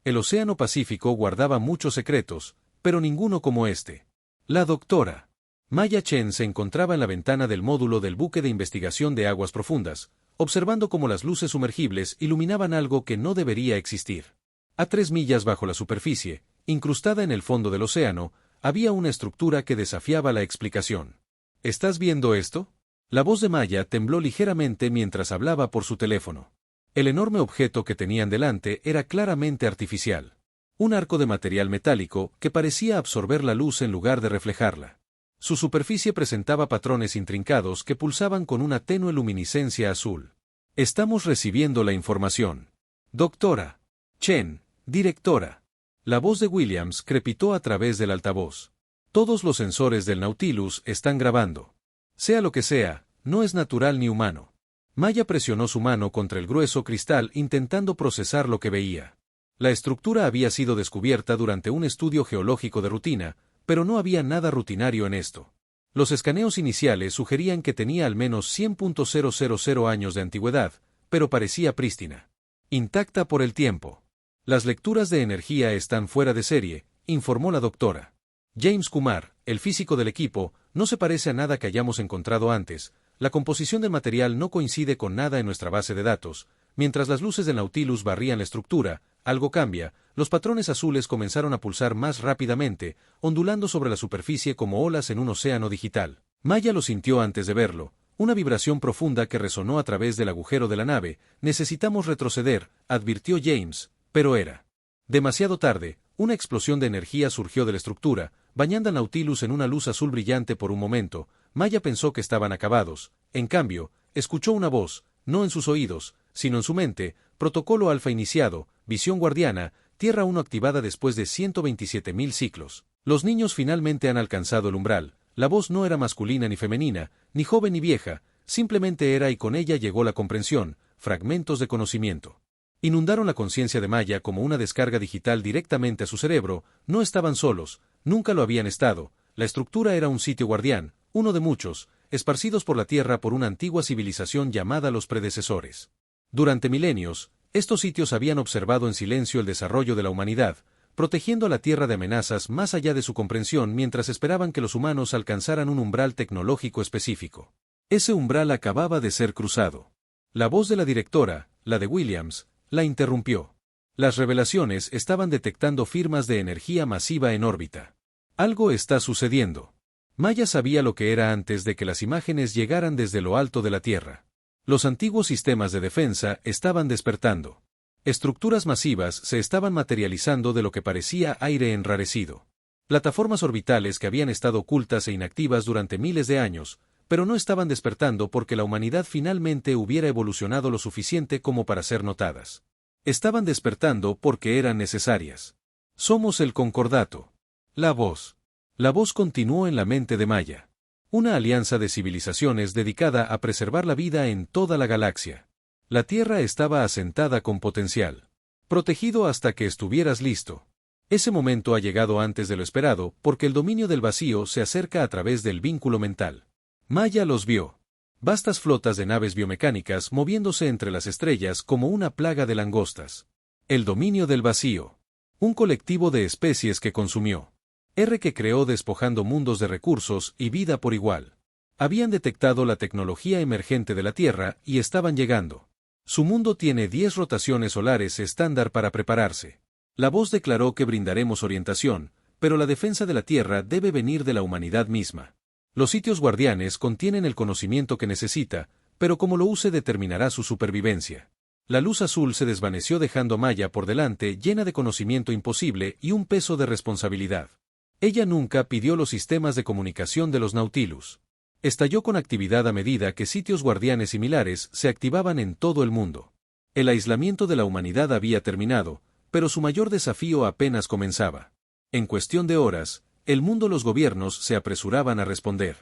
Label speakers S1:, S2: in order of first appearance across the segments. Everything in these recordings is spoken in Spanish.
S1: El Océano Pacífico guardaba muchos secretos, pero ninguno como este. La doctora Maya Chen se encontraba en la ventana del módulo del buque de investigación de aguas profundas, observando cómo las luces sumergibles iluminaban algo que no debería existir. A 3 millas bajo la superficie, incrustada en el fondo del océano, había una estructura que desafiaba la explicación. ¿Estás viendo esto? La voz de Maya tembló ligeramente mientras hablaba por su teléfono. El enorme objeto que tenían delante era claramente artificial. Un arco de material metálico que parecía absorber la luz en lugar de reflejarla. Su superficie presentaba patrones intrincados que pulsaban con una tenue luminiscencia azul. Estamos recibiendo la información. Doctora Chen, directora. La voz de Williams crepitó a través del altavoz. Todos los sensores del Nautilus están grabando. Sea lo que sea, no es natural ni humano. Maya presionó su mano contra el grueso cristal intentando procesar lo que veía. La estructura había sido descubierta durante un estudio geológico de rutina, pero no había nada rutinario en esto. Los escaneos iniciales sugerían que tenía al menos 100.000 años de antigüedad, pero parecía prístina. Intacta por el tiempo. Las lecturas de energía están fuera de serie, informó la doctora. James Kumar, el físico del equipo, no se parece a nada que hayamos encontrado antes. La composición del material no coincide con nada en nuestra base de datos. Mientras las luces del Nautilus barrían la estructura, algo cambia, los patrones azules comenzaron a pulsar más rápidamente, ondulando sobre la superficie como olas en un océano digital. Maya lo sintió antes de verlo, una vibración profunda que resonó a través del agujero de la nave. Necesitamos retroceder, advirtió James, pero era demasiado tarde. Una explosión de energía surgió de la estructura, bañando al Nautilus en una luz azul brillante por un momento. Maya pensó que estaban acabados. En cambio, escuchó una voz, no en sus oídos, sino en su mente: protocolo alfa iniciado, visión guardiana, Tierra 1 activada después de 127.000 ciclos. Los niños finalmente han alcanzado el umbral. La voz no era masculina ni femenina, ni joven ni vieja, simplemente era, y con ella llegó la comprensión, fragmentos de conocimiento. Inundaron la conciencia de Maya como una descarga digital directamente a su cerebro. No estaban solos, nunca lo habían estado. La estructura era un sitio guardián, uno de muchos, esparcidos por la Tierra por una antigua civilización llamada los predecesores. Durante milenios, estos sitios habían observado en silencio el desarrollo de la humanidad, protegiendo a la Tierra de amenazas más allá de su comprensión mientras esperaban que los humanos alcanzaran un umbral tecnológico específico. Ese umbral acababa de ser cruzado. La voz de la directora, la de Williams, la interrumpió. Las revelaciones estaban detectando firmas de energía masiva en órbita. Algo está sucediendo. Maya sabía lo que era antes de que las imágenes llegaran desde lo alto de la Tierra. Los antiguos sistemas de defensa estaban despertando. Estructuras masivas se estaban materializando de lo que parecía aire enrarecido. Plataformas orbitales que habían estado ocultas e inactivas durante miles de años, pero no estaban despertando porque la humanidad finalmente hubiera evolucionado lo suficiente como para ser notadas. Estaban despertando porque eran necesarias. Somos el Concordato. La voz. La voz continuó en la mente de Maya. Una alianza de civilizaciones dedicada a preservar la vida en toda la galaxia. La Tierra estaba asentada con potencial. Protegido hasta que estuvieras listo. Ese momento ha llegado antes de lo esperado porque el dominio del vacío se acerca a través del vínculo mental. Maya los vio. Vastas flotas de naves biomecánicas moviéndose entre las estrellas como una plaga de langostas. El dominio del vacío. Un colectivo de especies que consumió. Que creó despojando mundos de recursos y vida por igual. Habían detectado la tecnología emergente de la Tierra y estaban llegando. Su mundo tiene 10 rotaciones solares estándar para prepararse. La voz declaró que brindaremos orientación, pero la defensa de la Tierra debe venir de la humanidad misma. Los sitios guardianes contienen el conocimiento que necesita, pero cómo lo use determinará su supervivencia. La luz azul se desvaneció dejando a Maya por delante llena de conocimiento imposible y un peso de responsabilidad. Ella nunca pidió los sistemas de comunicación de los Nautilus. Estalló con actividad a medida que sitios guardianes similares se activaban en todo el mundo. El aislamiento de la humanidad había terminado, pero su mayor desafío apenas comenzaba. En cuestión de horas, el mundo y los gobiernos se apresuraban a responder.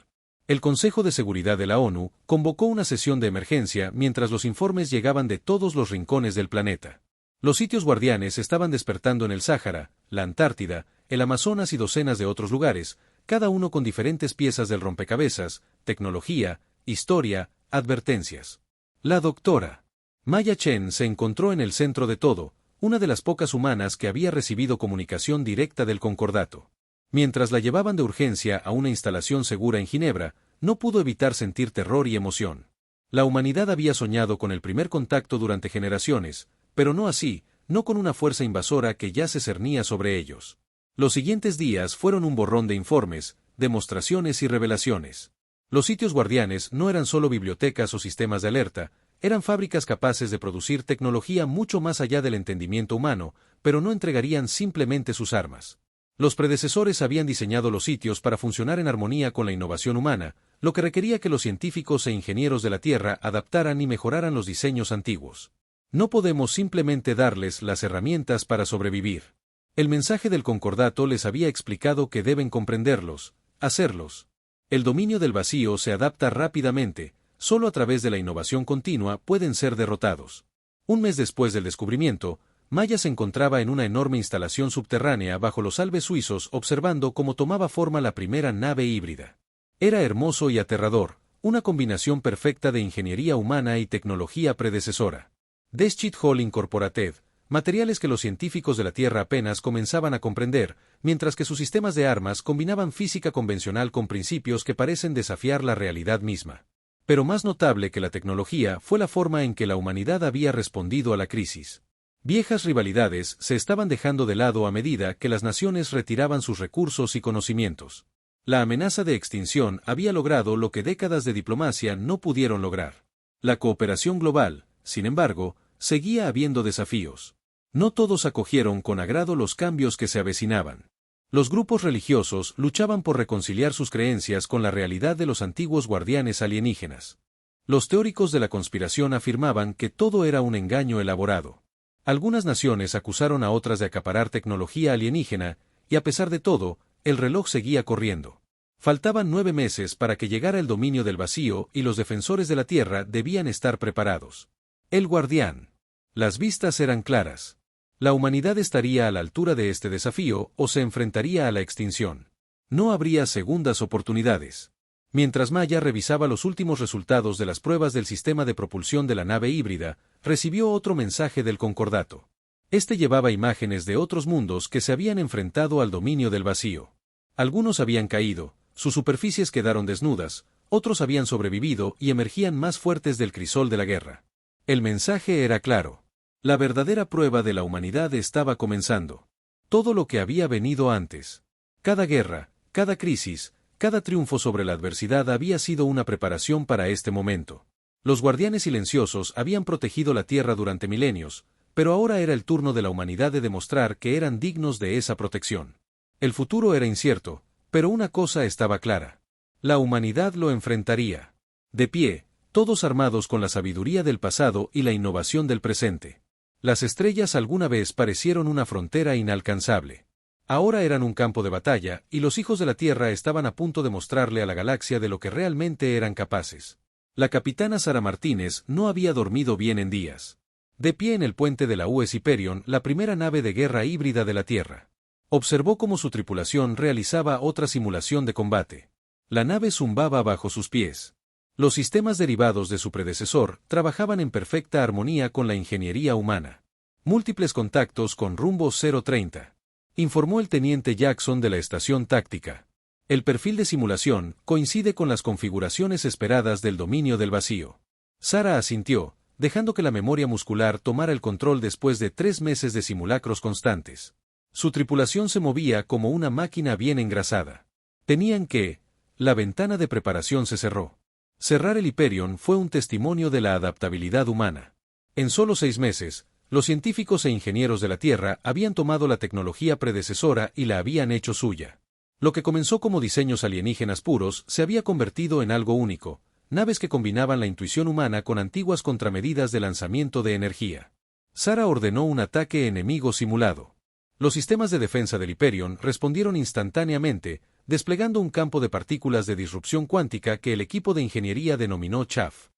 S1: El Consejo de Seguridad de la ONU convocó una sesión de emergencia mientras los informes llegaban de todos los rincones del planeta. Los sitios guardianes estaban despertando en el Sáhara, la Antártida, el Amazonas y docenas de otros lugares, cada uno con diferentes piezas del rompecabezas: tecnología, historia, advertencias. La doctora Maya Chen se encontró en el centro de todo, una de las pocas humanas que había recibido comunicación directa del Concordato. Mientras la llevaban de urgencia a una instalación segura en Ginebra, no pudo evitar sentir terror y emoción. La humanidad había soñado con el primer contacto durante generaciones, pero no así, no con una fuerza invasora que ya se cernía sobre ellos. Los siguientes días fueron un borrón de informes, demostraciones y revelaciones. Los sitios guardianes no eran solo bibliotecas o sistemas de alerta, eran fábricas capaces de producir tecnología mucho más allá del entendimiento humano, pero no entregarían simplemente sus armas. Los predecesores habían diseñado los sitios para funcionar en armonía con la innovación humana, lo que requería que los científicos e ingenieros de la Tierra adaptaran y mejoraran los diseños antiguos. No podemos simplemente darles las herramientas para sobrevivir. El mensaje del Concordato les había explicado que deben comprenderlos, hacerlos. El dominio del vacío se adapta rápidamente, solo a través de la innovación continua pueden ser derrotados. Un mes después del descubrimiento, Maya se encontraba en una enorme instalación subterránea bajo los Alpes suizos observando cómo tomaba forma la primera nave híbrida. Era hermoso y aterrador, una combinación perfecta de ingeniería humana y tecnología predecesora. Deschit Hall Incorporated, materiales que los científicos de la Tierra apenas comenzaban a comprender, mientras que sus sistemas de armas combinaban física convencional con principios que parecen desafiar la realidad misma. Pero más notable que la tecnología fue la forma en que la humanidad había respondido a la crisis. Viejas rivalidades se estaban dejando de lado a medida que las naciones retiraban sus recursos y conocimientos. La amenaza de extinción había logrado lo que décadas de diplomacia no pudieron lograr. La cooperación global, sin embargo, seguía habiendo desafíos. No todos acogieron con agrado los cambios que se avecinaban. Los grupos religiosos luchaban por reconciliar sus creencias con la realidad de los antiguos guardianes alienígenas. Los teóricos de la conspiración afirmaban que todo era un engaño elaborado. Algunas naciones acusaron a otras de acaparar tecnología alienígena, y a pesar de todo, el reloj seguía corriendo. Faltaban 9 meses para que llegara el dominio del vacío y los defensores de la Tierra debían estar preparados. El guardián. Las vistas eran claras. La humanidad estaría a la altura de este desafío o se enfrentaría a la extinción. No habría segundas oportunidades. Mientras Maya revisaba los últimos resultados de las pruebas del sistema de propulsión de la nave híbrida, recibió otro mensaje del Concordato. Este llevaba imágenes de otros mundos que se habían enfrentado al dominio del vacío. Algunos habían caído, sus superficies quedaron desnudas, otros habían sobrevivido y emergían más fuertes del crisol de la guerra. El mensaje era claro. La verdadera prueba de la humanidad estaba comenzando. Todo lo que había venido antes. Cada guerra, cada crisis, cada triunfo sobre la adversidad había sido una preparación para este momento. Los guardianes silenciosos habían protegido la Tierra durante milenios, pero ahora era el turno de la humanidad de demostrar que eran dignos de esa protección. El futuro era incierto, pero una cosa estaba clara. La humanidad lo enfrentaría. De pie, todos armados con la sabiduría del pasado y la innovación del presente. Las estrellas alguna vez parecieron una frontera inalcanzable. Ahora eran un campo de batalla, y los hijos de la Tierra estaban a punto de mostrarle a la galaxia de lo que realmente eran capaces. La capitana Sara Martínez no había dormido bien en días. De pie en el puente de la US Hyperion, la primera nave de guerra híbrida de la Tierra. Observó cómo su tripulación realizaba otra simulación de combate. La nave zumbaba bajo sus pies. Los sistemas derivados de su predecesor trabajaban en perfecta armonía con la ingeniería humana. Múltiples contactos con rumbo 030. Informó el teniente Jackson de la estación táctica. El perfil de simulación coincide con las configuraciones esperadas del dominio del vacío. Sara asintió, dejando que la memoria muscular tomara el control después de 3 meses de simulacros constantes. Su tripulación se movía como una máquina bien engrasada. Tenían que... La ventana de preparación se cerró. Cerrar el Hyperion fue un testimonio de la adaptabilidad humana. En solo 6 meses, los científicos e ingenieros de la Tierra habían tomado la tecnología predecesora y la habían hecho suya. Lo que comenzó como diseños alienígenas puros se había convertido en algo único, naves que combinaban la intuición humana con antiguas contramedidas de lanzamiento de energía. Sara ordenó un ataque enemigo simulado. Los sistemas de defensa del Hyperion respondieron instantáneamente, desplegando un campo de partículas de disrupción cuántica que el equipo de ingeniería denominó Chaff.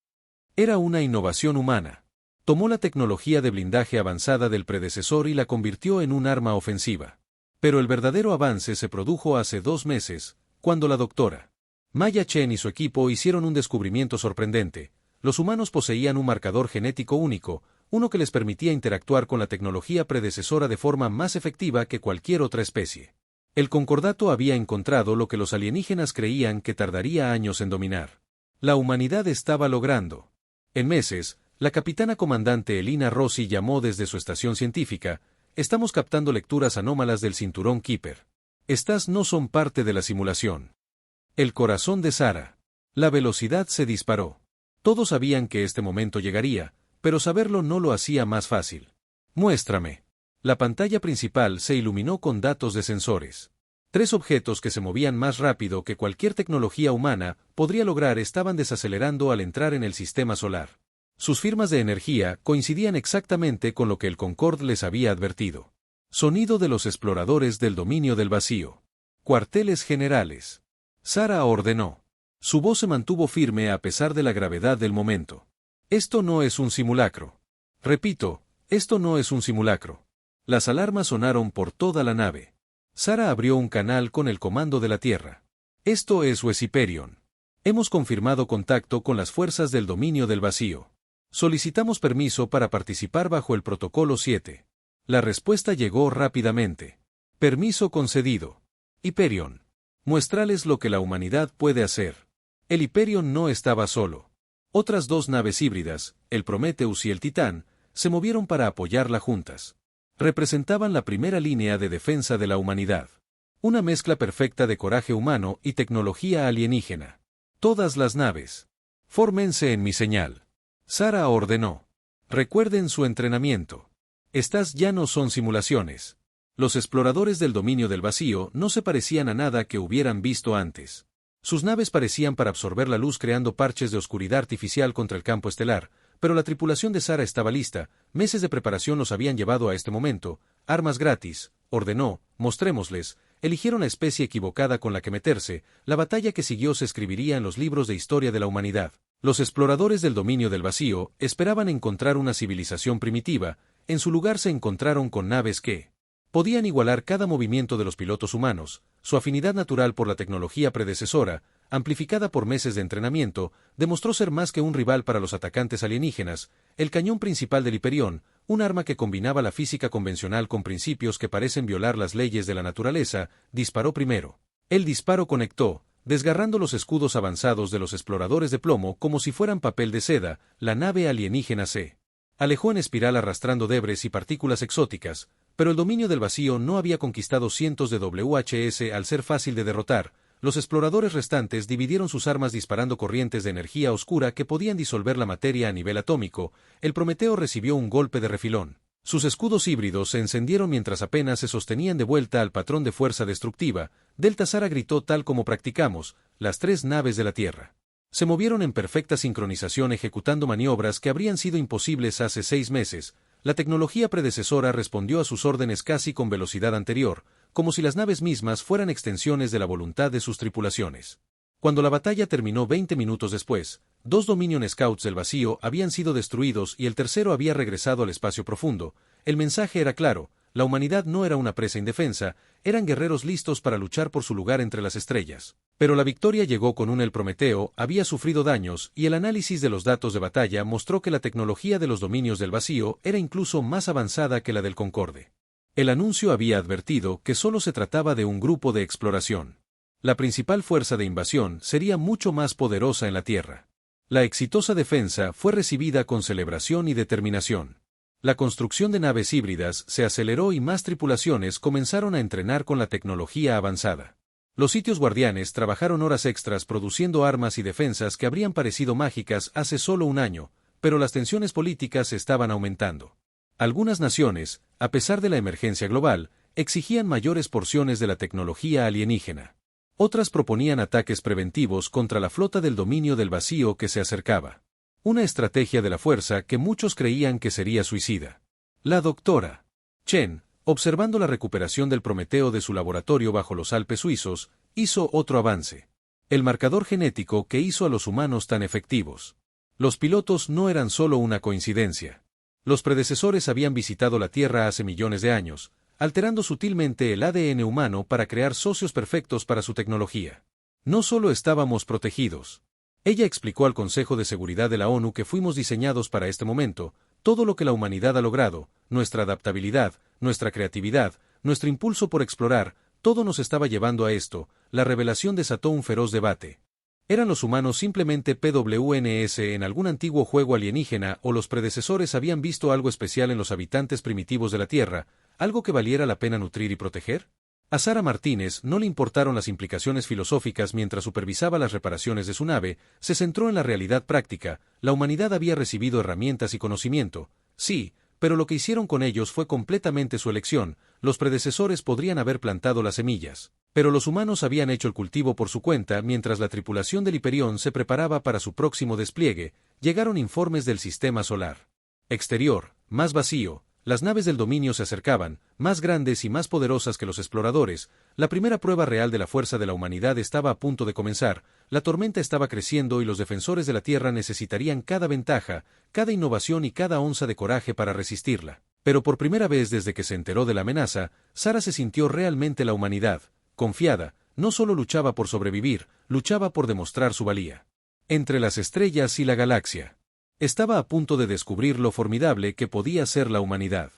S1: Era una innovación humana. Tomó la tecnología de blindaje avanzada del predecesor y la convirtió en un arma ofensiva. Pero el verdadero avance se produjo hace 2 meses, cuando la doctora Maya Chen y su equipo hicieron un descubrimiento sorprendente. Los humanos poseían un marcador genético único, uno que les permitía interactuar con la tecnología predecesora de forma más efectiva que cualquier otra especie. El Concordato había encontrado lo que los alienígenas creían que tardaría años en dominar. La humanidad estaba logrando. En meses, la capitana comandante Elina Rossi llamó desde su estación científica: «Estamos captando lecturas anómalas del cinturón Kuiper. Estas no son parte de la simulación». El corazón de Sara. La velocidad se disparó. Todos sabían que este momento llegaría, pero saberlo no lo hacía más fácil. «Muéstrame». La pantalla principal se iluminó con datos de sensores. 3 objetos que se movían más rápido que cualquier tecnología humana podría lograr estaban desacelerando al entrar en el sistema solar. Sus firmas de energía coincidían exactamente con lo que el Concorde les había advertido. Sonido de los exploradores del dominio del vacío. «Cuarteles generales». Sara ordenó. Su voz se mantuvo firme a pesar de la gravedad del momento. «Esto no es un simulacro. Repito, esto no es un simulacro». Las alarmas sonaron por toda la nave. Sara abrió un canal con el comando de la Tierra. «Esto es Hyperion. Hemos confirmado contacto con las fuerzas del dominio del vacío. Solicitamos permiso para participar bajo el Protocolo 7. La respuesta llegó rápidamente. «Permiso concedido. Hyperion. Muéstrales lo que la humanidad puede hacer». El Hyperion no estaba solo. Otras 2 naves híbridas, el Prometheus y el Titán, se movieron para apoyarla juntas. Representaban la primera línea de defensa de la humanidad. Una mezcla perfecta de coraje humano y tecnología alienígena. «Todas las naves. Fórmense en mi señal». Sara ordenó. «Recuerden su entrenamiento. Estas ya no son simulaciones». Los exploradores del dominio del vacío no se parecían a nada que hubieran visto antes. Sus naves parecían para absorber la luz creando parches de oscuridad artificial contra el campo estelar, pero la tripulación de Sara estaba lista. Meses de preparación los habían llevado a este momento. «Armas gratis», ordenó, «mostrémosles». Eligieron la especie equivocada con la que meterse. La batalla que siguió se escribiría en los libros de historia de la humanidad. Los exploradores del dominio del vacío esperaban encontrar una civilización primitiva. En su lugar se encontraron con naves que podían igualar cada movimiento de los pilotos humanos. Su afinidad natural por la tecnología predecesora, amplificada por meses de entrenamiento, demostró ser más que un rival para los atacantes alienígenas. El cañón principal del Hyperion, un arma que combinaba la física convencional con principios que parecen violar las leyes de la naturaleza, disparó primero. El disparo conectó, desgarrando los escudos avanzados de los exploradores de plomo como si fueran papel de seda. La nave alienígena se alejó en espiral arrastrando debris y partículas exóticas, pero el dominio del vacío no había conquistado cientos de WHS al ser fácil de derrotar. Los exploradores restantes dividieron sus armas disparando corrientes de energía oscura que podían disolver la materia a nivel atómico. El Prometeo recibió un golpe de refilón. Sus escudos híbridos se encendieron mientras apenas se sostenían de vuelta al patrón de fuerza destructiva. Delta Sara gritó tal como practicamos. Las 3 naves de la Tierra se movieron en perfecta sincronización ejecutando maniobras que habrían sido imposibles hace 6 meses. La tecnología predecesora respondió a sus órdenes casi con velocidad anterior, como si las naves mismas fueran extensiones de la voluntad de sus tripulaciones. Cuando la batalla terminó 20 minutos después, 2 Dominion Scouts del vacío habían sido destruidos y el tercero había regresado al espacio profundo. El mensaje era claro: la humanidad no era una presa indefensa, eran guerreros listos para luchar por su lugar entre las estrellas. Pero la victoria llegó con el Prometeo había sufrido daños y el análisis de los datos de batalla mostró que la tecnología de los dominios del vacío era incluso más avanzada que la del Concorde. El anuncio había advertido que solo se trataba de un grupo de exploración. La principal fuerza de invasión sería mucho más poderosa en la Tierra. La exitosa defensa fue recibida con celebración y determinación. La construcción de naves híbridas se aceleró y más tripulaciones comenzaron a entrenar con la tecnología avanzada. Los sitios guardianes trabajaron horas extras produciendo armas y defensas que habrían parecido mágicas hace solo un año, pero las tensiones políticas estaban aumentando. Algunas naciones, a pesar de la emergencia global, exigían mayores porciones de la tecnología alienígena. Otras proponían ataques preventivos contra la flota del dominio del vacío que se acercaba. Una estrategia de la fuerza que muchos creían que sería suicida. La doctora Chen, observando la recuperación del Prometeo de su laboratorio bajo los Alpes suizos, hizo otro avance. El marcador genético que hizo a los humanos tan efectivos. Los pilotos no eran solo una coincidencia. Los predecesores habían visitado la Tierra hace millones de años, alterando sutilmente el ADN humano para crear socios perfectos para su tecnología. No solo estábamos protegidos. Ella explicó al Consejo de Seguridad de la ONU que fuimos diseñados para este momento, Todo lo que la humanidad ha logrado, nuestra adaptabilidad, nuestra creatividad, nuestro impulso por explorar, todo nos estaba llevando a esto. La revelación desató un feroz debate. ¿Eran los humanos simplemente PWNS en algún antiguo juego alienígena o los predecesores habían visto algo especial en los habitantes primitivos de la Tierra, algo que valiera la pena nutrir y proteger? A Sara Martínez no le importaron las implicaciones filosóficas mientras supervisaba las reparaciones de su nave, se centró en la realidad práctica. La humanidad había recibido herramientas y conocimiento, sí, pero lo que hicieron con ellos fue completamente su elección. Los predecesores podrían haber plantado las semillas, pero los humanos habían hecho el cultivo por su cuenta. Mientras la tripulación del Hyperion se preparaba para su próximo despliegue, llegaron informes del sistema solar exterior, más vacío. Las naves del dominio se acercaban, más grandes y más poderosas que los exploradores. La primera prueba real de la fuerza de la humanidad estaba a punto de comenzar. La tormenta estaba creciendo y los defensores de la Tierra necesitarían cada ventaja, cada innovación y cada onza de coraje para resistirla. Pero por primera vez desde que se enteró de la amenaza, Sara se sintió realmente la humanidad, confiada. No solo luchaba por sobrevivir, luchaba por demostrar su valía. Entre las estrellas y la galaxia. Estaba a punto de descubrir lo formidable que podía ser la humanidad.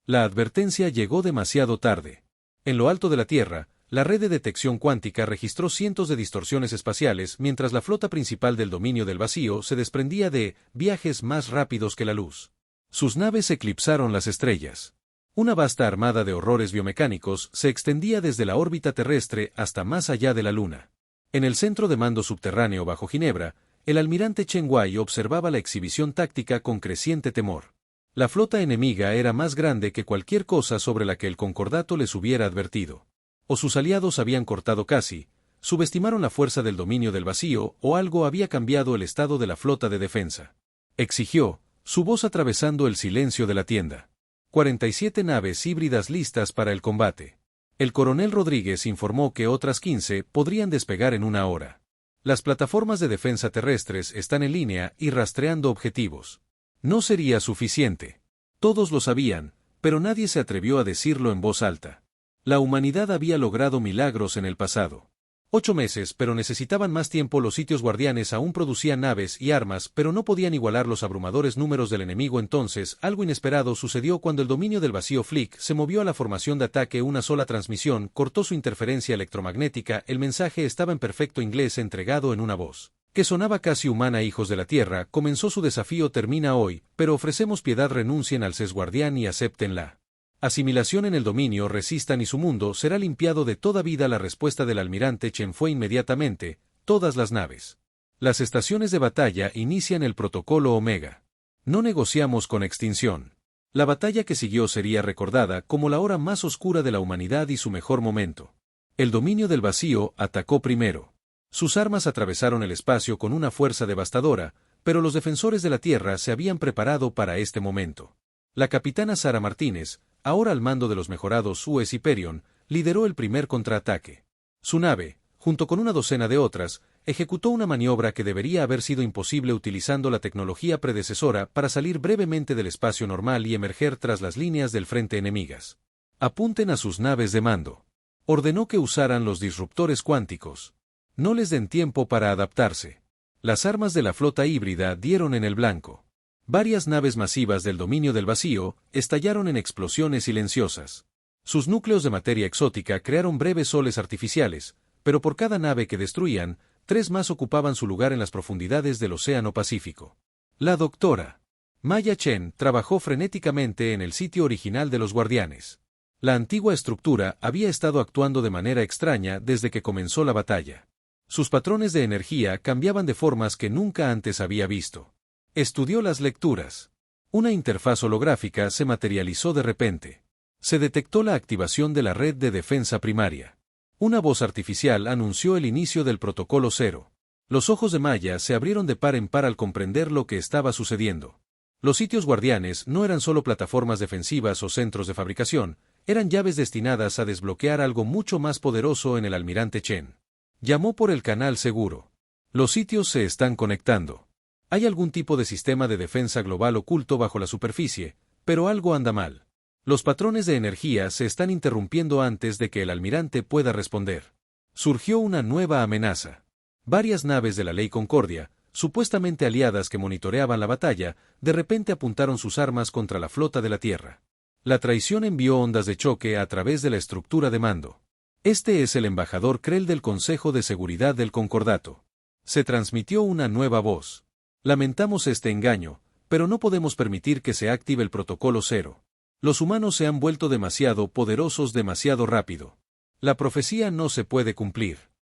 S1: La advertencia llegó demasiado tarde. En lo alto de la Tierra, la red de detección cuántica registró cientos de distorsiones espaciales mientras la flota principal del dominio del vacío se desprendía de viajes más rápidos que la luz. Sus naves eclipsaron las estrellas. Una vasta armada de horrores biomecánicos se extendía desde la órbita terrestre hasta más allá de la Luna. En el centro de mando subterráneo bajo Ginebra, el almirante Chen Wei observaba la exhibición táctica con creciente temor. La flota enemiga era más grande que cualquier cosa sobre la que el concordato les hubiera advertido. O sus aliados habían cortado casi, subestimaron la fuerza del dominio del vacío, o algo había cambiado el estado de la flota de defensa. Exigió, su voz atravesando el silencio de la tienda. 47 naves híbridas listas para el combate. El coronel Rodríguez informó que otras 15 podrían despegar en una hora. Las plataformas de defensa terrestres están en línea y rastreando objetivos. No sería suficiente. Todos lo sabían, pero nadie se atrevió a decirlo en voz alta. La humanidad había logrado milagros en el pasado. 8 meses, pero necesitaban más tiempo. Los sitios guardianes aún producían naves y armas, pero no podían igualar los abrumadores números del enemigo. Entonces, algo inesperado sucedió cuando el dominio del vacío Flick se movió a la formación de ataque. Una sola transmisión cortó su interferencia electromagnética. El mensaje estaba en perfecto inglés entregado en una voz que sonaba casi humana. Hijos de la Tierra, comenzó su desafío. Termina hoy, pero ofrecemos piedad. Renuncien al CES guardián y acéptenla. Asimilación en el dominio. Resistan y su mundo será limpiado de toda vida. La respuesta del almirante Chen fue inmediatamente: todas las naves. Las estaciones de batalla inician el protocolo Omega. No negociamos con extinción. La batalla que siguió sería recordada como la hora más oscura de la humanidad y su mejor momento. El dominio del vacío atacó primero. Sus armas atravesaron el espacio con una fuerza devastadora, pero los defensores de la Tierra se habían preparado para este momento. La capitana Sara Martínez, ahora al mando de los mejorados US Hyperion, lideró el primer contraataque. Su nave, junto con una docena de otras, ejecutó una maniobra que debería haber sido imposible utilizando la tecnología predecesora para salir brevemente del espacio normal y emerger tras las líneas del frente enemigas. Apunten a sus naves de mando. Ordenó que usaran los disruptores cuánticos. No les den tiempo para adaptarse. Las armas de la flota híbrida dieron en el blanco. Varias naves masivas del dominio del vacío estallaron en explosiones silenciosas. Sus núcleos de materia exótica crearon breves soles artificiales, pero por cada nave que destruían, 3 más ocupaban su lugar en las profundidades del Océano Pacífico. La doctora Maya Chen trabajó frenéticamente en el sitio original de los guardianes. La antigua estructura había estado actuando de manera extraña desde que comenzó la batalla. Sus patrones de energía cambiaban de formas que nunca antes había visto. Estudió las lecturas. Una interfaz holográfica se materializó de repente. Se detectó la activación de la red de defensa primaria. Una voz artificial anunció el inicio del protocolo 0. Los ojos de Maya se abrieron de par en par al comprender lo que estaba sucediendo. Los sitios guardianes no eran solo plataformas defensivas o centros de fabricación, eran llaves destinadas a desbloquear algo mucho más poderoso en el almirante Chen. Llamó por el canal seguro. Los sitios se están conectando. Hay algún tipo de sistema de defensa global oculto bajo la superficie, pero algo anda mal. Los patrones de energía se están interrumpiendo antes de que el almirante pueda responder. Surgió una nueva amenaza. Varias naves de la Ley Concordia, supuestamente aliadas que monitoreaban la batalla, de repente apuntaron sus armas contra la flota de la Tierra. La traición envió ondas de choque a través de la estructura de mando. Este es el embajador Krell del Consejo de Seguridad del Concordato. Se transmitió una nueva voz. Lamentamos este engaño, pero no podemos permitir que se active el protocolo cero. Los humanos se han vuelto demasiado poderosos demasiado rápido. La profecía no se puede cumplir.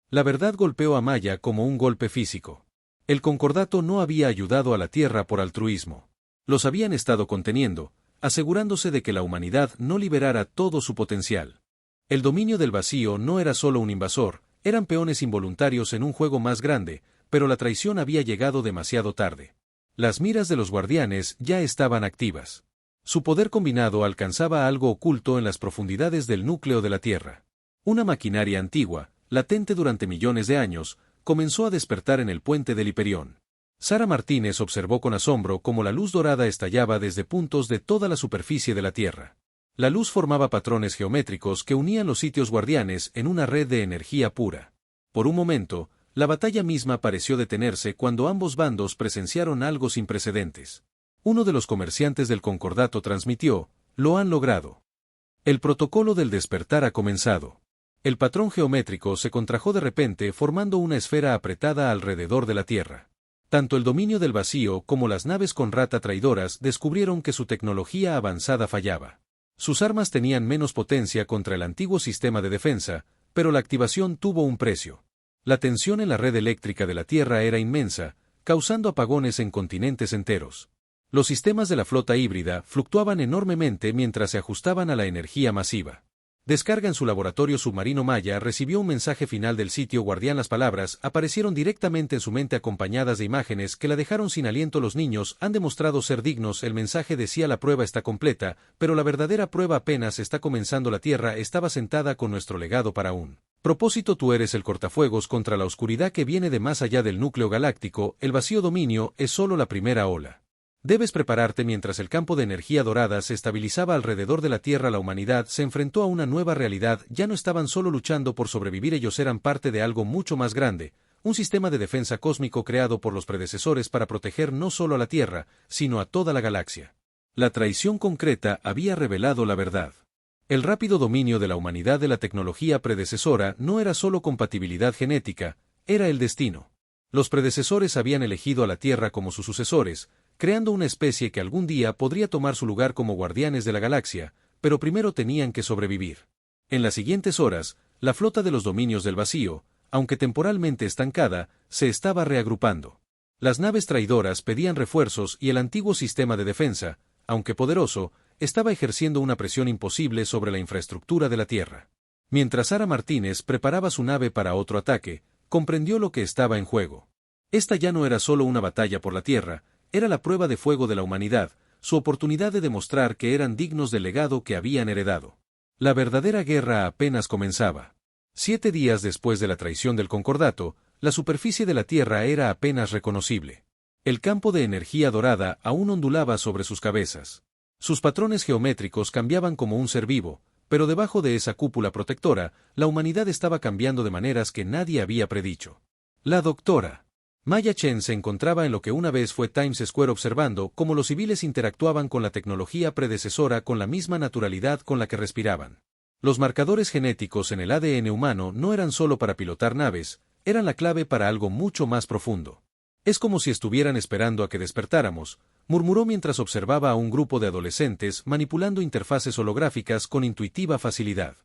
S1: La verdad golpeó a Maya como un golpe físico. El concordato no había ayudado a la Tierra por altruismo. Los habían estado conteniendo, asegurándose de que la humanidad no liberara todo su potencial. El dominio del vacío no era solo un invasor, eran peones involuntarios en un juego más grande, pero la traición había llegado demasiado tarde. Las miras de los guardianes ya estaban activas. Su poder combinado alcanzaba algo oculto en las profundidades del núcleo de la Tierra. Una maquinaria antigua, latente durante millones de años, comenzó a despertar en el puente del Hiperión. Sara Martínez observó con asombro cómo la luz dorada estallaba desde puntos de toda la superficie de la Tierra. La luz formaba patrones geométricos que unían los sitios guardianes en una red de energía pura. Por un momento, la batalla misma pareció detenerse cuando ambos bandos presenciaron algo sin precedentes. Uno de los comerciantes del concordato transmitió: «Lo han logrado. El protocolo del despertar ha comenzado». El patrón geométrico se contrajo de repente formando una esfera apretada alrededor de la Tierra. Tanto el dominio del vacío como las naves con rata traidoras descubrieron que su tecnología avanzada fallaba. Sus armas tenían menos potencia contra el antiguo sistema de defensa, pero la activación tuvo un precio. La tensión en la red eléctrica de la Tierra era inmensa, causando apagones en continentes enteros. Los sistemas de la flota híbrida fluctuaban enormemente mientras se ajustaban a la energía masiva. Descarga en su laboratorio submarino Maya recibió un mensaje final del sitio guardián. Las palabras aparecieron directamente en su mente acompañadas de imágenes que la dejaron sin aliento. Los niños han demostrado ser dignos. El mensaje decía: la prueba está completa, pero la verdadera prueba apenas está comenzando. La Tierra estaba sentada con nuestro legado para un propósito. Tú eres el cortafuegos contra la oscuridad que viene de más allá del núcleo galáctico. El vacío dominio es solo la primera ola. Debes prepararte. Mientras el campo de energía dorada se estabilizaba alrededor de la Tierra, la humanidad se enfrentó a una nueva realidad. Ya no estaban solo luchando por sobrevivir, ellos eran parte de algo mucho más grande, un sistema de defensa cósmico creado por los predecesores para proteger no solo a la Tierra, sino a toda la galaxia. La traición concreta había revelado la verdad. El rápido dominio de la humanidad de la tecnología predecesora no era solo compatibilidad genética, era el destino. Los predecesores habían elegido a la Tierra como sus sucesores, creando una especie que algún día podría tomar su lugar como guardianes de la galaxia, pero primero tenían que sobrevivir. En las siguientes horas, la flota de los dominios del vacío, aunque temporalmente estancada, se estaba reagrupando. Las naves traidoras pedían refuerzos y el antiguo sistema de defensa, aunque poderoso, estaba ejerciendo una presión imposible sobre la infraestructura de la Tierra. Mientras Sara Martínez preparaba su nave para otro ataque, comprendió lo que estaba en juego. Esta ya no era solo una batalla por la Tierra, era la prueba de fuego de la humanidad, su oportunidad de demostrar que eran dignos del legado que habían heredado. La verdadera guerra apenas comenzaba. 7 días después de la traición del concordato, la superficie de la Tierra era apenas reconocible. El campo de energía dorada aún ondulaba sobre sus cabezas. Sus patrones geométricos cambiaban como un ser vivo, pero debajo de esa cúpula protectora, la humanidad estaba cambiando de maneras que nadie había predicho. La doctora Maya Chen se encontraba en lo que una vez fue Times Square observando cómo los civiles interactuaban con la tecnología predecesora con la misma naturalidad con la que respiraban. Los marcadores genéticos en el ADN humano no eran solo para pilotar naves, eran la clave para algo mucho más profundo. Es como si estuvieran esperando a que despertáramos, murmuró mientras observaba a un grupo de adolescentes manipulando interfaces holográficas con intuitiva facilidad.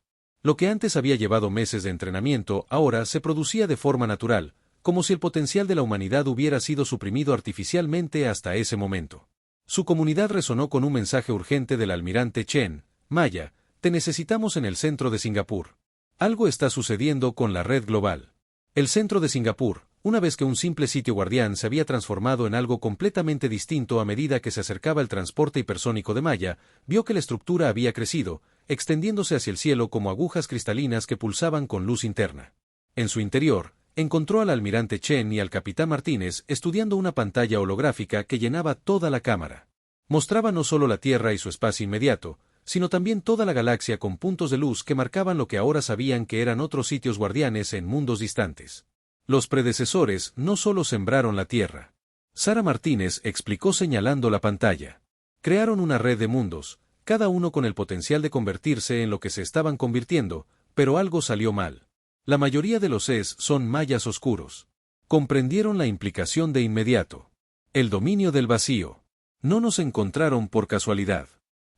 S1: Lo que antes había llevado meses de entrenamiento ahora se producía de forma natural, como si el potencial de la humanidad hubiera sido suprimido artificialmente hasta ese momento. Su comunidad resonó con un mensaje urgente del almirante Chen: Maya, te necesitamos en el centro de Singapur. Algo está sucediendo con la red global. El centro de Singapur, una vez que un simple sitio guardián, se había transformado en algo completamente distinto a medida que se acercaba el transporte hipersónico de Maya, vio que la estructura había crecido, extendiéndose hacia el cielo como agujas cristalinas que pulsaban con luz interna. En su interior, encontró al almirante Chen y al capitán Martínez estudiando una pantalla holográfica que llenaba toda la cámara. Mostraba no solo la Tierra y su espacio inmediato, sino también toda la galaxia con puntos de luz que marcaban lo que ahora sabían que eran otros sitios guardianes en mundos distantes. Los predecesores no solo sembraron la tierra. Sara Martínez explicó señalando la pantalla. Crearon una red de mundos, cada uno con el potencial de convertirse en lo que se estaban convirtiendo, pero algo salió mal. La mayoría de los Es son mayas oscuros. Comprendieron la implicación de inmediato. El dominio del vacío. No nos encontraron por casualidad.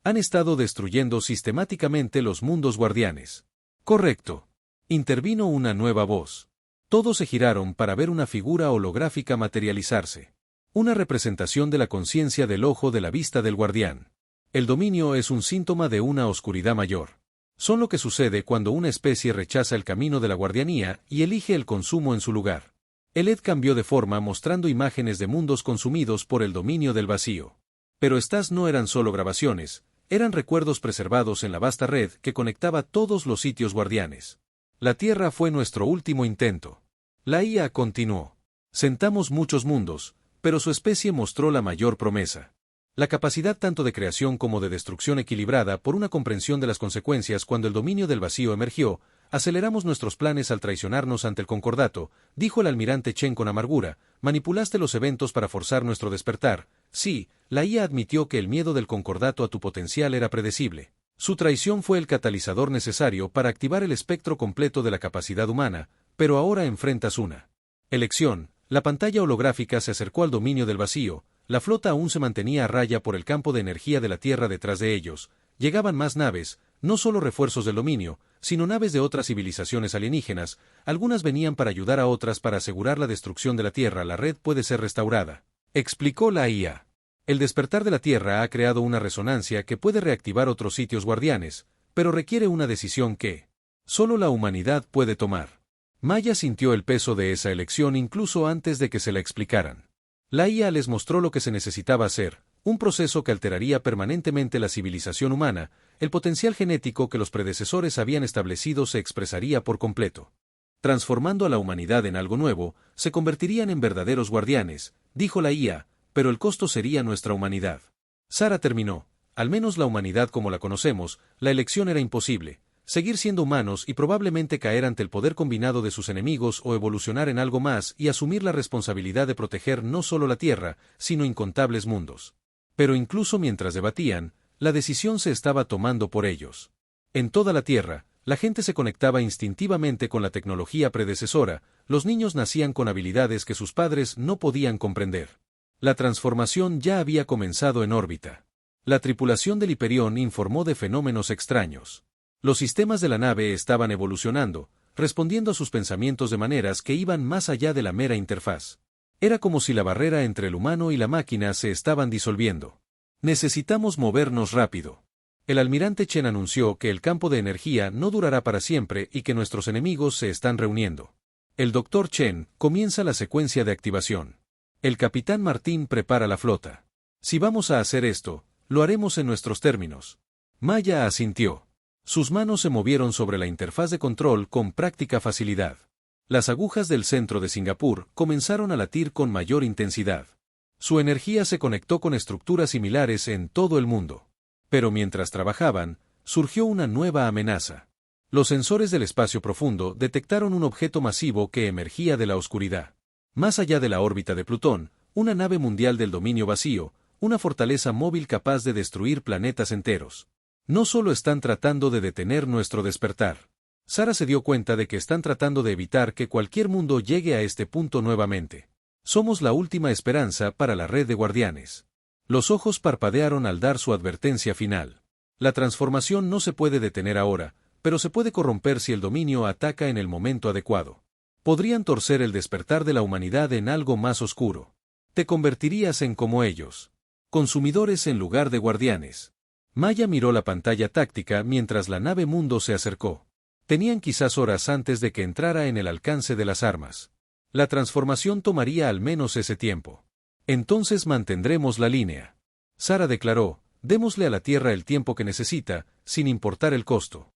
S1: Han estado destruyendo sistemáticamente los mundos guardianes. Correcto. Intervino una nueva voz. Todos se giraron para ver una figura holográfica materializarse. Una representación de la conciencia del ojo de la vista del guardián. El dominio es un síntoma de una oscuridad mayor. Son lo que sucede cuando una especie rechaza el camino de la guardianía y elige el consumo en su lugar. El Ed cambió de forma mostrando imágenes de mundos consumidos por el dominio del vacío. Pero estas no eran solo grabaciones, eran recuerdos preservados en la vasta red que conectaba todos los sitios guardianes. La Tierra fue nuestro último intento. La IA continuó. Sentamos muchos mundos, pero su especie mostró la mayor promesa. La capacidad tanto de creación como de destrucción equilibrada por una comprensión de las consecuencias cuando el dominio del vacío emergió. Aceleramos nuestros planes al traicionarnos ante el concordato, dijo el almirante Chen con amargura. Manipulaste los eventos para forzar nuestro despertar. Sí, la IA admitió que el miedo del concordato a tu potencial era predecible. Su traición fue el catalizador necesario para activar el espectro completo de la capacidad humana, pero ahora enfrentas una elección. La pantalla holográfica se acercó al dominio del vacío. La flota aún se mantenía a raya por el campo de energía de la Tierra detrás de ellos. Llegaban más naves, no solo refuerzos del dominio, sino naves de otras civilizaciones alienígenas. Algunas venían para ayudar a otras para asegurar la destrucción de la Tierra. La red puede ser restaurada, explicó la IA. El despertar de la Tierra ha creado una resonancia que puede reactivar otros sitios guardianes, pero requiere una decisión que solo la humanidad puede tomar. Maya sintió el peso de esa elección incluso antes de que se la explicaran. La IA les mostró lo que se necesitaba hacer, un proceso que alteraría permanentemente la civilización humana. El potencial genético que los predecesores habían establecido se expresaría por completo. Transformando a la humanidad en algo nuevo, se convertirían en verdaderos guardianes, dijo la IA, pero el costo sería nuestra humanidad. Sara terminó. Al menos la humanidad como la conocemos, la elección era imposible. Seguir siendo humanos y probablemente caer ante el poder combinado de sus enemigos o evolucionar en algo más y asumir la responsabilidad de proteger no solo la Tierra, sino incontables mundos. Pero incluso mientras debatían, la decisión se estaba tomando por ellos. En toda la Tierra, la gente se conectaba instintivamente con la tecnología predecesora. Los niños nacían con habilidades que sus padres no podían comprender. La transformación ya había comenzado en órbita. La tripulación del Hiperión informó de fenómenos extraños. Los sistemas de la nave estaban evolucionando, respondiendo a sus pensamientos de maneras que iban más allá de la mera interfaz. Era como si la barrera entre el humano y la máquina se estaban disolviendo. Necesitamos movernos rápido. El almirante Chen anunció que el campo de energía no durará para siempre y que nuestros enemigos se están reuniendo. El Dr. Chen comienza la secuencia de activación. El capitán Martín prepara la flota. Si vamos a hacer esto, lo haremos en nuestros términos. Maya asintió. Sus manos se movieron sobre la interfaz de control con práctica facilidad. Las agujas del centro de Singapur comenzaron a latir con mayor intensidad. Su energía se conectó con estructuras similares en todo el mundo. Pero mientras trabajaban, surgió una nueva amenaza. Los sensores del espacio profundo detectaron un objeto masivo que emergía de la oscuridad. Más allá de la órbita de Plutón, una nave mundial del dominio vacío, una fortaleza móvil capaz de destruir planetas enteros. No solo están tratando de detener nuestro despertar. Sara se dio cuenta de que están tratando de evitar que cualquier mundo llegue a este punto nuevamente. Somos la última esperanza para la red de guardianes. Los ojos parpadearon al dar su advertencia final. La transformación no se puede detener ahora, pero se puede corromper si el dominio ataca en el momento adecuado. Podrían torcer el despertar de la humanidad en algo más oscuro. Te convertirías en como ellos. Consumidores en lugar de guardianes. Maya miró la pantalla táctica mientras la nave mundo se acercó. Tenían quizás horas antes de que entrara en el alcance de las armas. La transformación tomaría al menos ese tiempo. Entonces mantendremos la línea. Sara declaró, démosle a la Tierra el tiempo que necesita, sin importar el costo.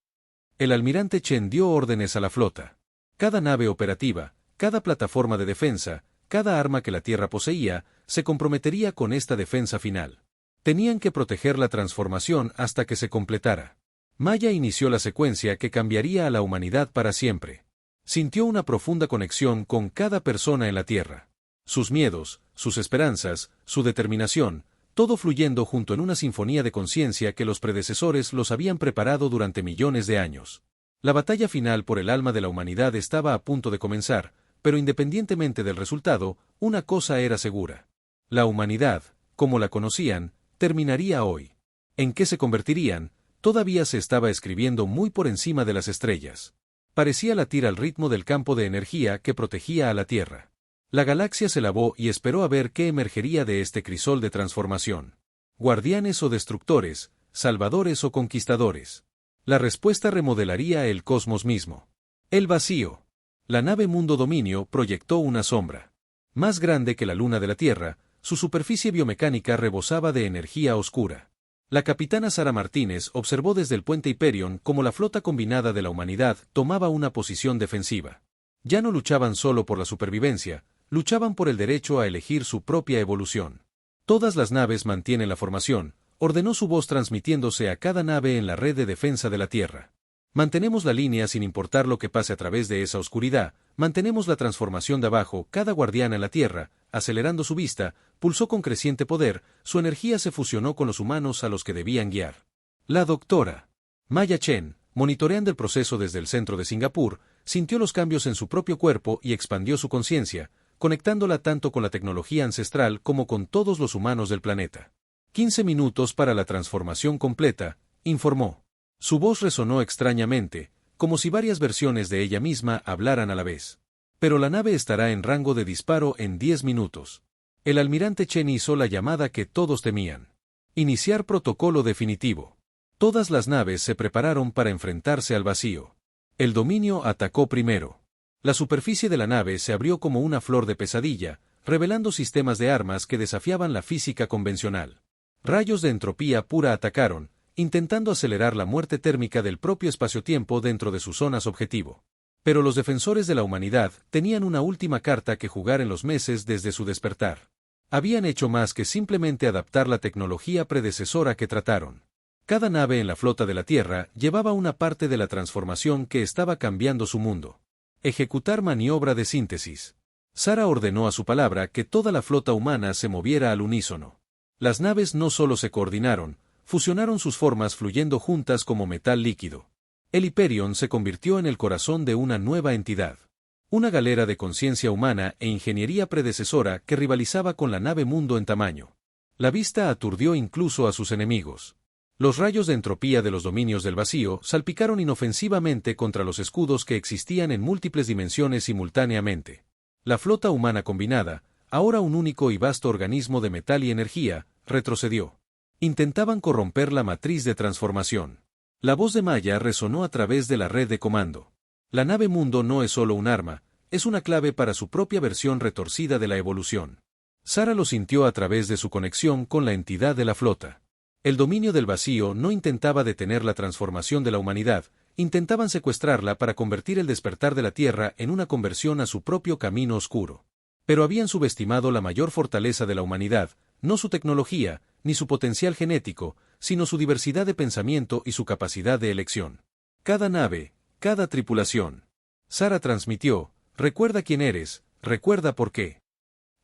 S1: El almirante Chen dio órdenes a la flota. Cada nave operativa, cada plataforma de defensa, cada arma que la Tierra poseía, se comprometería con esta defensa final. Tenían que proteger la transformación hasta que se completara. Maya inició la secuencia que cambiaría a la humanidad para siempre. Sintió una profunda conexión con cada persona en la Tierra. Sus miedos, sus esperanzas, su determinación, todo fluyendo junto en una sinfonía de conciencia que los predecesores los habían preparado durante millones de años. La batalla final por el alma de la humanidad estaba a punto de comenzar, pero independientemente del resultado, una cosa era segura. La humanidad, como la conocían, terminaría hoy. ¿En qué se convertirían? Todavía se estaba escribiendo muy por encima de las estrellas. Parecía latir al ritmo del campo de energía que protegía a la Tierra. La galaxia se lavó y esperó a ver qué emergería de este crisol de transformación. ¿Guardianes o destructores? ¿Salvadores o conquistadores? La respuesta remodelaría el cosmos mismo. El vacío. La nave Mundo Dominio proyectó una sombra. Más grande que la luna de la Tierra, su superficie biomecánica rebosaba de energía oscura. La capitana Sara Martínez observó desde el puente Hyperion cómo la flota combinada de la humanidad tomaba una posición defensiva. Ya no luchaban solo por la supervivencia, luchaban por el derecho a elegir su propia evolución. Todas las naves mantienen la formación, ordenó su voz transmitiéndose a cada nave en la red de defensa de la Tierra. Mantenemos la línea sin importar lo que pase a través de esa oscuridad, mantenemos la transformación de abajo, cada guardiana en la Tierra, acelerando su vista, pulsó con creciente poder, su energía se fusionó con los humanos a los que debían guiar. La doctora Maya Chen, monitoreando el proceso desde el centro de Singapur, sintió los cambios en su propio cuerpo y expandió su conciencia, conectándola tanto con la tecnología ancestral como con todos los humanos del planeta. 15 minutos para la transformación completa, informó. Su voz resonó extrañamente, como si varias versiones de ella misma hablaran a la vez. Pero la nave estará en rango de disparo en 10 minutos. El almirante Chen hizo la llamada que todos temían. Iniciar protocolo definitivo. Todas las naves se prepararon para enfrentarse al vacío. El dominio atacó primero. La superficie de la nave se abrió como una flor de pesadilla, revelando sistemas de armas que desafiaban la física convencional. Rayos de entropía pura atacaron, intentando acelerar la muerte térmica del propio espacio-tiempo dentro de sus zonas objetivo. Pero los defensores de la humanidad tenían una última carta que jugar en los meses desde su despertar. Habían hecho más que simplemente adaptar la tecnología predecesora que trataron. Cada nave en la flota de la Tierra llevaba una parte de la transformación que estaba cambiando su mundo. Ejecutar maniobra de síntesis. Sara ordenó a su palabra que toda la flota humana se moviera al unísono. Las naves no solo se coordinaron, fusionaron sus formas fluyendo juntas como metal líquido. El Hyperion se convirtió en el corazón de una nueva entidad. Una galera de conciencia humana e ingeniería predecesora que rivalizaba con la nave Mundo en tamaño. La vista aturdió incluso a sus enemigos. Los rayos de entropía de los dominios del vacío salpicaron inofensivamente contra los escudos que existían en múltiples dimensiones simultáneamente. La flota humana combinada, ahora un único y vasto organismo de metal y energía, retrocedió. Intentaban corromper la matriz de transformación. La voz de Maya resonó a través de la red de comando. La nave Mundo no es solo un arma, es una clave para su propia versión retorcida de la evolución. Sara lo sintió a través de su conexión con la entidad de la flota. El dominio del vacío no intentaba detener la transformación de la humanidad, intentaban secuestrarla para convertir el despertar de la Tierra en una conversión a su propio camino oscuro. Pero habían subestimado la mayor fortaleza de la humanidad, no su tecnología, ni su potencial genético, sino su diversidad de pensamiento y su capacidad de elección. Cada nave, cada tripulación. Sara transmitió, recuerda quién eres, recuerda por qué.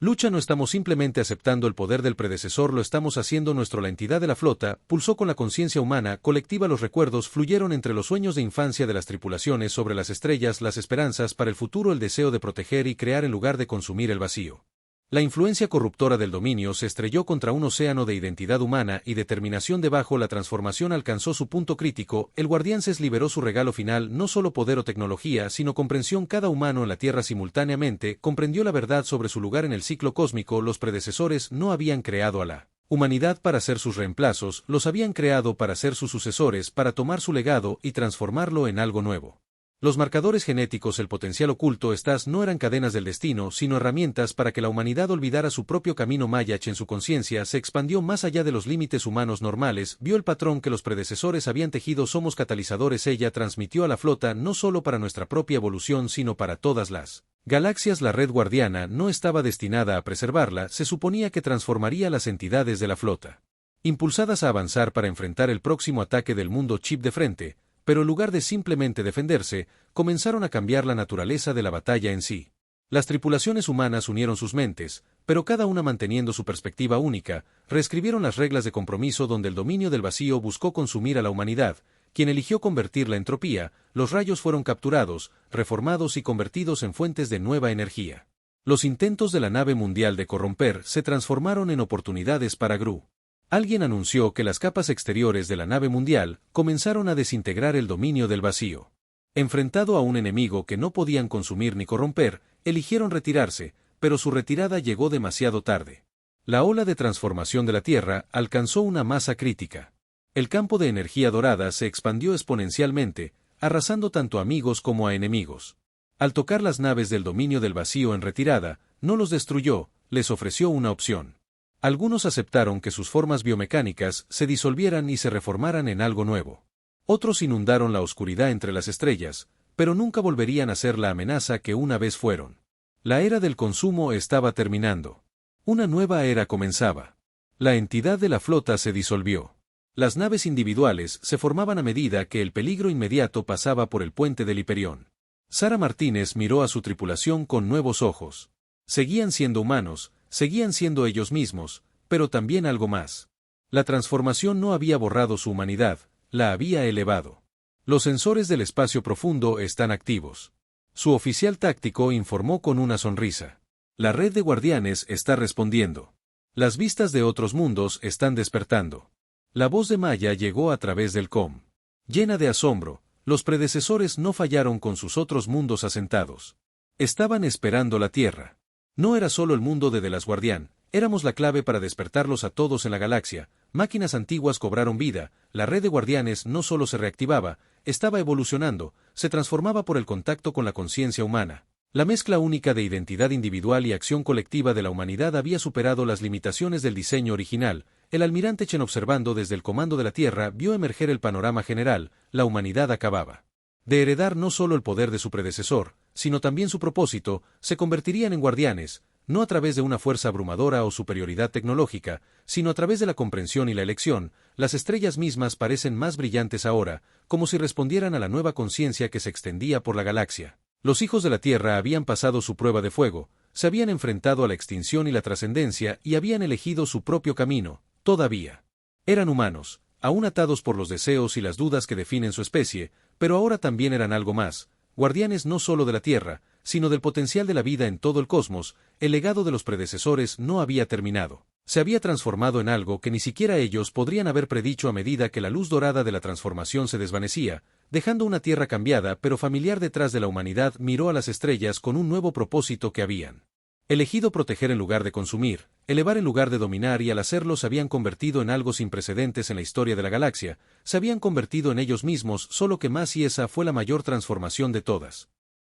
S1: Lucha no estamos simplemente aceptando el poder del predecesor, lo estamos haciendo nuestro. La entidad de la flota pulsó con la conciencia humana colectiva, los recuerdos fluyeron entre los sueños de infancia de las tripulaciones sobre las estrellas, las esperanzas para el futuro, el deseo de proteger y crear en lugar de consumir el vacío. La influencia corruptora del dominio se estrelló contra un océano de identidad humana y determinación. Debajo la transformación alcanzó su punto crítico, el Guardianes liberó su regalo final, no solo poder o tecnología, sino comprensión. Cada humano en la Tierra simultáneamente comprendió la verdad sobre su lugar en el ciclo cósmico. Los predecesores no habían creado a la humanidad para ser sus reemplazos, los habían creado para ser sus sucesores, para tomar su legado y transformarlo en algo nuevo. Los marcadores genéticos, el potencial oculto, estas no eran cadenas del destino, sino herramientas para que la humanidad olvidara su propio camino. Maya Chen, su conciencia se expandió más allá de los límites humanos normales, vio el patrón que los predecesores habían tejido. Somos catalizadores. Ella transmitió a la flota no solo para nuestra propia evolución, sino para todas las galaxias. La red guardiana no estaba destinada a preservarla, se suponía que transformaría las entidades de la flota. Impulsadas a avanzar para enfrentar el próximo ataque del mundo chip de frente, pero en lugar de simplemente defenderse, comenzaron a cambiar la naturaleza de la batalla en sí. Las tripulaciones humanas unieron sus mentes, pero cada una manteniendo su perspectiva única, reescribieron las reglas de compromiso donde el dominio del vacío buscó consumir a la humanidad, quien eligió convertir la entropía, los rayos fueron capturados, reformados y convertidos en fuentes de nueva energía. Los intentos de la nave mundial de corromper se transformaron en oportunidades para Gru. Alguien anunció que las capas exteriores de la nave mundial comenzaron a desintegrar el dominio del vacío. Enfrentado a un enemigo que no podían consumir ni corromper, eligieron retirarse, pero su retirada llegó demasiado tarde. La ola de transformación de la Tierra alcanzó una masa crítica. El campo de energía dorada se expandió exponencialmente, arrasando tanto a amigos como a enemigos. Al tocar las naves del dominio del vacío en retirada, no los destruyó, les ofreció una opción. Algunos aceptaron que sus formas biomecánicas se disolvieran y se reformaran en algo nuevo. Otros inundaron la oscuridad entre las estrellas, pero nunca volverían a ser la amenaza que una vez fueron. La era del consumo estaba terminando. Una nueva era comenzaba. La entidad de la flota se disolvió. Las naves individuales se formaban a medida que el peligro inmediato pasaba por el puente del Hiperión. Sara Martínez miró a su tripulación con nuevos ojos. Seguían siendo humanos, seguían siendo ellos mismos, pero también algo más. La transformación no había borrado su humanidad, la había elevado. Los sensores del espacio profundo están activos. Su oficial táctico informó con una sonrisa. La red de guardianes está respondiendo. Las vistas de otros mundos están despertando. La voz de Maya llegó a través del com. Llena de asombro, los predecesores no fallaron con sus otros mundos asentados. Estaban esperando la Tierra. No era solo el mundo de las Guardián, éramos la clave para despertarlos a todos en la galaxia. Máquinas antiguas cobraron vida, la red de guardianes no solo se reactivaba, estaba evolucionando, se transformaba por el contacto con la conciencia humana. La mezcla única de identidad individual y acción colectiva de la humanidad había superado las limitaciones del diseño original. El almirante Chen, observando desde el comando de la Tierra, vio emerger el panorama general. La humanidad acababa de heredar no solo el poder de su predecesor, sino también su propósito. Se convertirían en guardianes, no a través de una fuerza abrumadora o superioridad tecnológica, sino a través de la comprensión y la elección. Las estrellas mismas parecen más brillantes ahora, como si respondieran a la nueva conciencia que se extendía por la galaxia. Los hijos de la Tierra habían pasado su prueba de fuego, se habían enfrentado a la extinción y la trascendencia y habían elegido su propio camino. Todavía eran humanos, aún atados por los deseos y las dudas que definen su especie, pero ahora también eran algo más, guardianes no solo de la Tierra, sino del potencial de la vida en todo el cosmos. El legado de los predecesores no había terminado. Se había transformado en algo que ni siquiera ellos podrían haber predicho a medida que la luz dorada de la transformación se desvanecía, dejando una Tierra cambiada pero familiar detrás de la humanidad. Miró a las estrellas con un nuevo propósito que habían elegido: proteger en lugar de consumir, elevar en lugar de dominar, y al hacerlo se habían convertido en algo sin precedentes en la historia de la galaxia, se habían convertido en ellos mismos, solo que más, y esa fue la mayor transformación de todas.